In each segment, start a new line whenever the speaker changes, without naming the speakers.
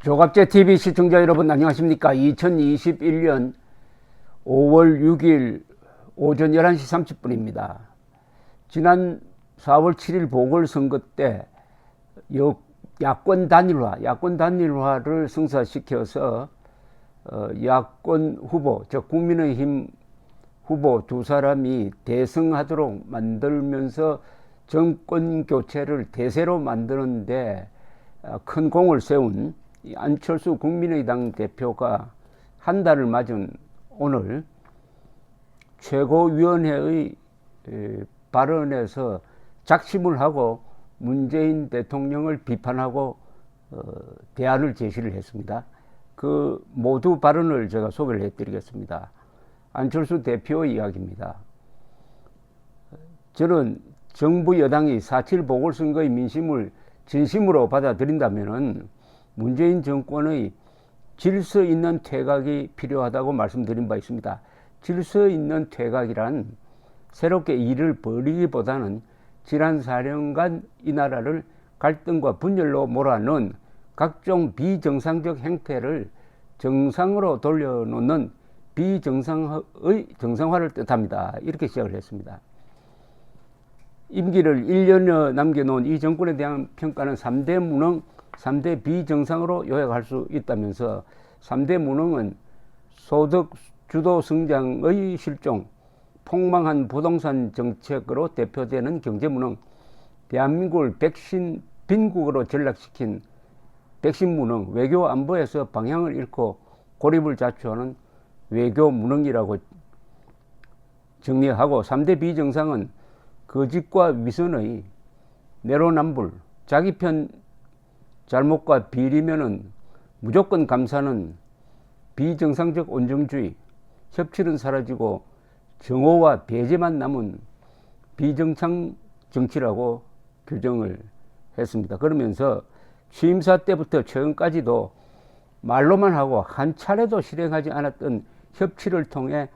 조갑제 TV 시청자 여러분 안녕하십니까? 2021년 5월 6일 오전 11시 30분입니다. 지난 4월 7일 보궐선거 때 야권 단일화를 성사시켜서 야권 후보, 즉 국민의힘 후보 두 사람이 대승하도록 만들면서 정권 교체를 대세로 만드는데 큰 공을 세운 안철수 국민의당 대표가 한 달을 맞은 오늘 최고위원회의 발언에서 작심을 하고 문재인 대통령을 비판하고 대안을 제시를 했습니다. 그 모두 발언을 제가 소개를 해드리겠습니다. 안철수 대표의 이야기입니다. 저는 정부 여당이 4.7 보궐선거의 민심을 진심으로 받아들인다면 문재인 정권의 질서 있는 퇴각이 필요하다고 말씀드린 바 있습니다. 질서 있는 퇴각이란 새롭게 일을 벌이기보다는 지난 4년간 이 나라를 갈등과 분열로 몰아넣은 각종 비정상적 행태를 정상으로 돌려놓는 비정상의 정상화를 뜻합니다. 이렇게 시작을 했습니다. 임기를 1년여 남겨놓은 이 정권에 대한 평가는 3대 무능, 3대 비정상으로 요약할 수 있다면서 3대 무능은 소득 주도 성장의 실종, 폭망한 부동산 정책으로 대표되는 경제무능, 대한민국을 백신 빈국으로 전락시킨 백신 무능, 외교 안보에서 방향을 잃고 고립을 자초하는 외교 무능이라고 정리하고 3대 비정상은 거짓과 위선의 내로남불, 자기 편 잘못과 비리면은 무조건 감사는 비정상적 온정주의, 협치는 사라지고 정오와 배제만 남은 비정상 정치라고 규정을 했습니다. 그러면서 취임사 때부터 최근까지도 말로만 하고 한 차례도 실행하지 않았던 협치를 통해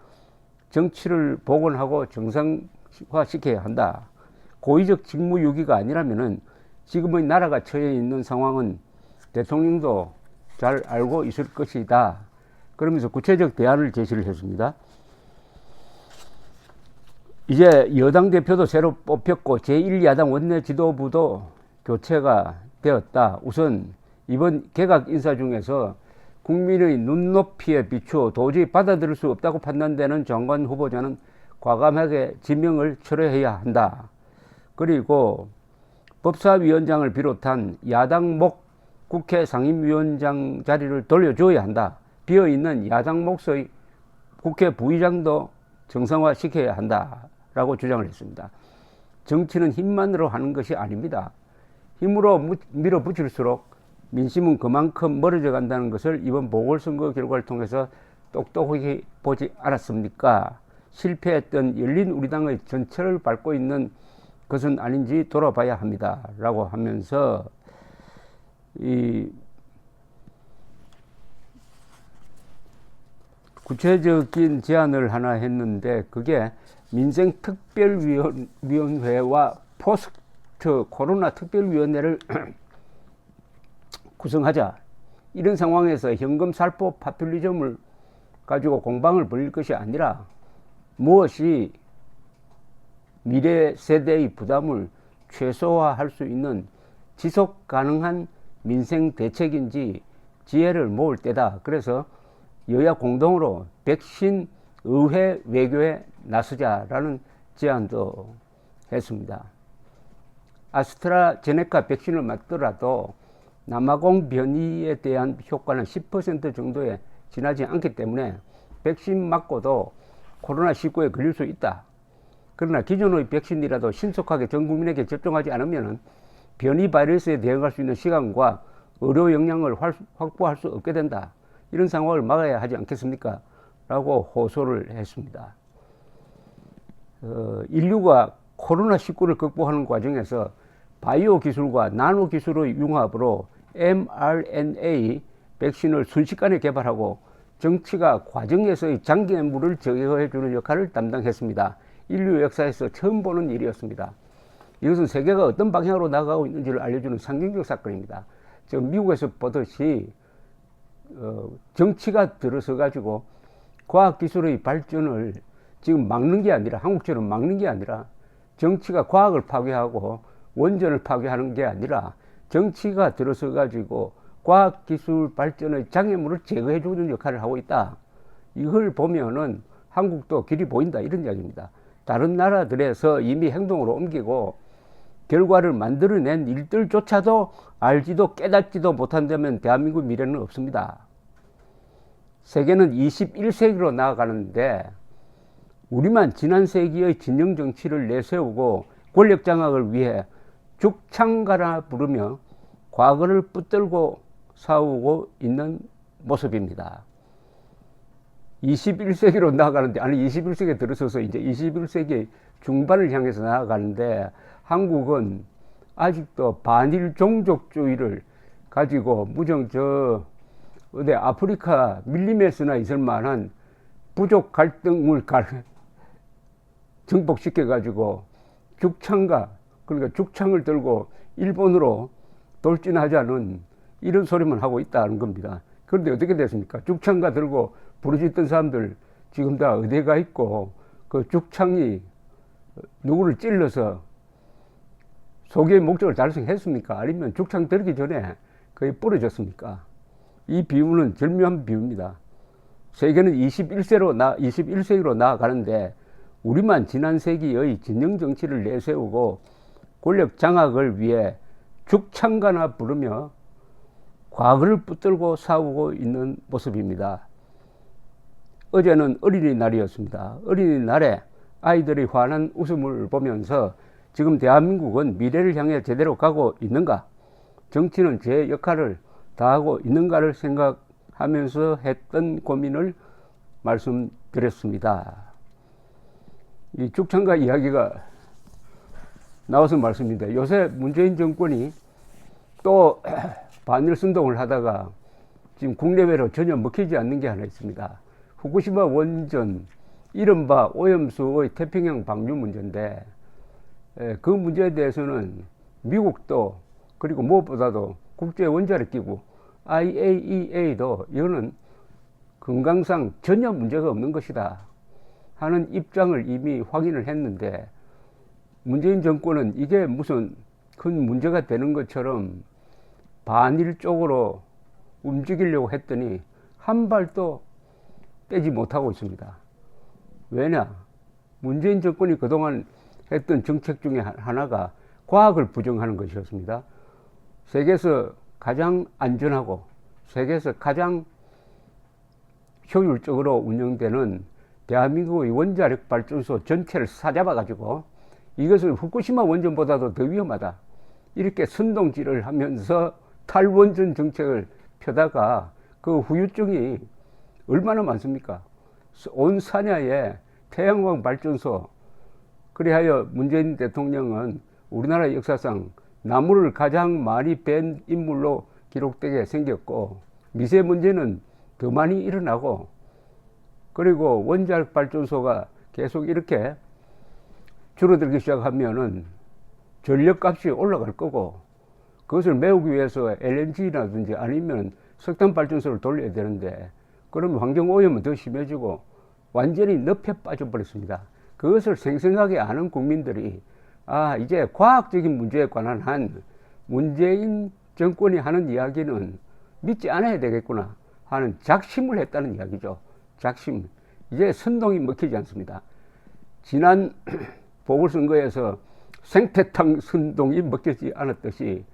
정치를 복원하고 정상화시켜야 한다. 고의적 직무유기가 아니라면은 지금의 나라가 처해 있는 상황은 대통령도 잘 알고 있을 것이다. 그러면서 구체적 대안을 제시를 했습니다. 이제 여당 대표도 새로 뽑혔고 제1야당 원내 지도부도 교체가 되었다. 우선 이번 개각 인사 중에서 국민의 눈높이에 비추어 도저히 받아들일 수 없다고 판단되는 장관 후보자는 과감하게 지명을 철회해야 한다. 그리고 법사위원장을 비롯한 야당 목 국회 상임위원장 자리를 돌려줘야 한다. 비어있는 야당 몫의 국회 부의장도 정상화시켜야 한다라고 주장을 했습니다. 정치는 힘만으로 하는 것이 아닙니다. 힘으로 밀어붙일수록 민심은 그만큼 멀어져 간다는 것을 이번 보궐선거 결과를 통해서 똑똑하게 보지 않았습니까? 실패했던 열린 우리당의 전철을 밟고 있는 것은 아닌지 돌아봐야 합니다. 라고 하면서 이 구체적인 제안을 하나 했는데 그게 민생특별위원회와 포스트 코로나 특별위원회를 구성하자. 이런 상황에서 현금 살포 파퓰리즘을 가지고 공방을 벌일 것이 아니라 무엇이 미래 세대의 부담을 최소화할 수 있는 지속 가능한 민생 대책인지 지혜를 모을 때다. 그래서 여야 공동으로 백신 의회 외교에 나서자라는 제안도 했습니다. 아스트라제네카 백신을 맞더라도 남아공 변이에 대한 효과는 10% 정도에 지나지 않기 때문에 백신 맞고도 코로나19에 걸릴 수 있다. 그러나 기존의 백신이라도 신속하게 전 국민에게 접종하지 않으면 변이 바이러스에 대응할 수 있는 시간과 의료 역량을 확보할 수 없게 된다. 이런 상황을 막아야 하지 않겠습니까? 라고 호소를 했습니다. 인류가 코로나19를 극복하는 과정에서 바이오 기술과 나노 기술의 융합으로 mRNA 백신을 순식간에 개발하고 정치가 과정에서의 장애물을 제거해주는 역할을 담당했습니다. 인류 역사에서 처음 보는 일이었습니다. 이것은 세계가 어떤 방향으로 나가고 있는지를 알려주는 상징적 사건입니다. 지금 미국에서 보듯이 정치가 들어서 가지고 과학기술의 발전을 지금 막는 게 아니라, 한국처럼 막는 게 아니라, 정치가 과학을 파괴하고 원전을 파괴하는 게 아니라 정치가 들어서 가지고 과학기술 발전의 장애물을 제거해 주는 역할을 하고 있다. 이걸 보면은 한국도 길이 보인다, 이런 이야기입니다. 다른 나라들에서 이미 행동으로 옮기고 결과를 만들어낸 일들조차도 알지도 깨닫지도 못한다면 대한민국 미래는 없습니다. 세계는 21세기로 나아가는데 우리만 지난 세기의 진영 정치를 내세우고 권력 장악을 위해 죽창가라 부르며 과거를 붙들고 싸우고 있는 모습입니다. 21세기로 나아가는데, 아니 21세기에 들어서서 이제 21세기 중반을 향해서 나아가는데 한국은 아직도 반일 종족주의를 가지고 무정 어디 아프리카 밀림에서나 있을 만한 부족 갈등을 증폭시켜 가지고 죽창가, 그러니까 죽창을 들고 일본으로 돌진하자는 이런 소리만 하고 있다는 겁니다. 그런데 어떻게 됐습니까? 죽창가 들고 부르짖던 사람들 지금 다 어디에 가 있고, 그 죽창이 누구를 찔러서 소기의 목적을 달성했습니까? 아니면 죽창 들기 전에 거의 부러졌습니까? 이 비유는 절묘한 비유입니다. 세계는 21세기로 나아가는데 우리만 지난 세기의 진영 정치를 내세우고 권력 장악을 위해 죽창가나 부르며 과거를 붙들고 싸우고 있는 모습입니다. 어제는 어린이날이었습니다. 어린이날에 아이들의 환한 웃음을 보면서 지금 대한민국은 미래를 향해 제대로 가고 있는가, 정치는 제 역할을 다하고 있는가를 생각하면서 했던 고민을 말씀드렸습니다. 이 죽창가 이야기가 나와서 말씀입니다. 요새 문재인 정권이 또 반일 선동을 하다가 지금 국내외로 전혀 먹히지 않는 게 하나 있습니다. 후쿠시마 원전, 이른바 오염수의 태평양 방류 문제인데, 그 문제에 대해서는 미국도, 그리고 무엇보다도 국제원자력기구 IAEA도 이거는 건강상 전혀 문제가 없는 것이다 하는 입장을 이미 확인을 했는데, 문재인 정권은 이게 무슨 큰 문제가 되는 것처럼 반일 쪽으로 움직이려고 했더니 한 발도 떼지 못하고 있습니다. 왜냐? 문재인 정권이 그동안 했던 정책 중에 하나가 과학을 부정하는 것이었습니다. 세계에서 가장 안전하고 세계에서 가장 효율적으로 운영되는 대한민국의 원자력 발전소 전체를 사잡아 가지고 이것은 후쿠시마 원전보다도 더 위험하다, 이렇게 선동질을 하면서 탈원전 정책을 펴다가 그 후유증이 얼마나 많습니까? 온 산야에 태양광 발전소, 그리하여 문재인 대통령은 우리나라 역사상 나무를 가장 많이 벤 인물로 기록되게 생겼고, 미세먼지는 더 많이 일어나고, 그리고 원자력 발전소가 계속 이렇게 줄어들기 시작하면은 전력값이 올라갈 거고, 그것을 메우기 위해서 LNG라든지 아니면 석탄 발전소를 돌려야 되는데, 그러면 환경오염은 더 심해지고 완전히 늪에 빠져버렸습니다. 그것을 생생하게 아는 국민들이 이제 과학적인 문제에 관한 한 문재인 정권이 하는 이야기는 믿지 않아야 되겠구나 하는 작심을 했다는 이야기죠. 작심. 이제 선동이 먹히지 않습니다. 지난 보궐선거에서 생태탕 선동이 먹히지 않았듯이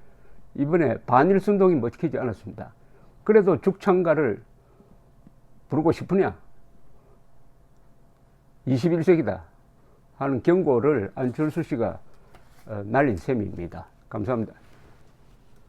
이번에 반일 선동이 먹히지 않았습니다. 그래도 죽창가를 부르고 싶으냐? 21세기다 하는 경고를 안철수 씨가 날린 셈입니다. 감사합니다.